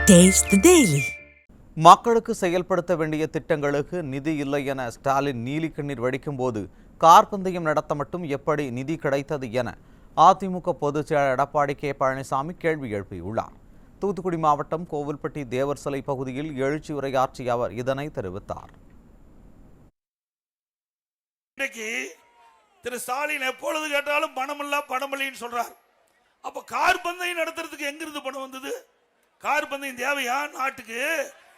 Taste the Daily. மக்களுக்கு செயல்படுத்த வேண்டிய திட்டங்களுக்கு நிதி இல்லை என ஸ்டாலின் நீலிக்கண்ணீர் வடிக்கும் போது கார் பந்தயம் நடத்த மட்டும் எப்படி நிதி கிடைத்தது என அதிமுக பொதுச் செயலாளர் எடப்பாடி கே பழனிசாமி கேள்வி எழுப்பியுள்ளார். தூத்துக்குடி மாவட்டம் கோவில்பட்டி தேவர் சிலை பகுதியில் எழுச்சி உரையாற்றிய அவர் இதனை தெரிவித்தார். திரு ஸ்டாலின் எப்பொழுது கேட்டாலும் பணமில்லைன்னு சொல்றார். அப்ப கார் பந்தயம் நடத்துறதுக்கு எங்கிருந்து பணம் வந்தது? கார் பந்தயம் தேவையா நாட்டுக்கு?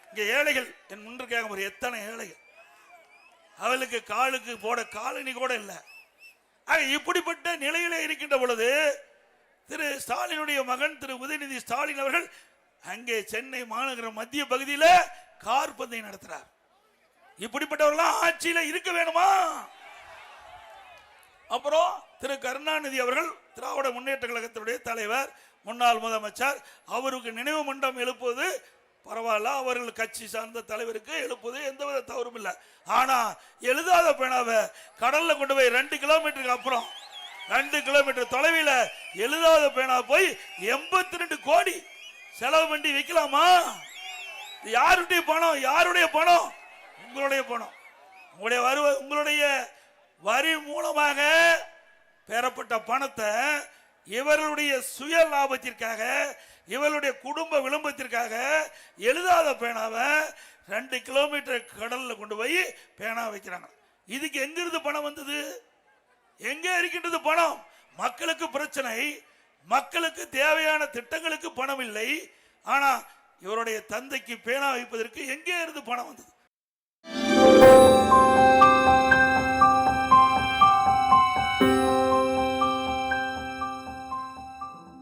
இங்க ஏழைகள் என் முன்று கேட்க ஒரு எத்தனை ஏழைகள், அவளுக்கு காலுக்கு போட காலனி கூட இல்லை. இப்படிப்பட்ட நிலையில இருக்கின்ற பொழுது திரு ஸ்டாலினுடைய மகன் திரு உதயநிதி ஸ்டாலின் அவர்கள் அங்கே சென்னை மாநகர மத்திய பகுதியில் கார் பந்தயம் நடத்துறார். இப்படிப்பட்டவர்களாம் ஆட்சியில இருக்க வேணுமா? அப்புறம் திரு கருணாநிதி அவர்கள் திராவிட முன்னேற்ற கழகத்தினுடைய தலைவர், முன்னாள் முதலமைச்சர், அவருக்கு நினைவு மண்டபம் எழுப்புவது பரவாயில்ல, அவர்கள் கட்சி சார்ந்த தலைவருக்கு எழுப்புவது எந்தவித தவறும் இல்லை. ஆனா எழுதாத பேனாவை கடல்ல கொண்டு போய் 2 கிலோமீட்டருக்கு அப்புறம் 2 கிலோமீட்டர் தொலைவில் எழுதாத பேனா போய் 82 கோடி செலவு பண்ணி வைக்கலாமா? யாருடைய பணம்? யாருடைய பணம்? உங்களுடைய பணம். உங்களுடைய வரி மூலமாக பெறப்பட்ட பணத்தை இவர்களுடைய சுய லாபத்திற்காக, இவருடைய குடும்ப விளம்பரத்திற்காக எழுதாத பேனாவை 2 கிலோமீட்டர் கடல்ல கொண்டு போய் பேனா வைக்கிறாங்க. இதுக்கு எங்கிருந்து பணம் வந்தது? எங்கே இருக்கின்றது பணம்? மக்களுக்கு பிரச்சனை, மக்களுக்கு தேவையான திட்டங்களுக்கு பணம் இல்லை. ஆனா இவருடைய தந்தைக்கு பேனா வைப்பதற்கு எங்கே இருந்து பணம் வந்தது?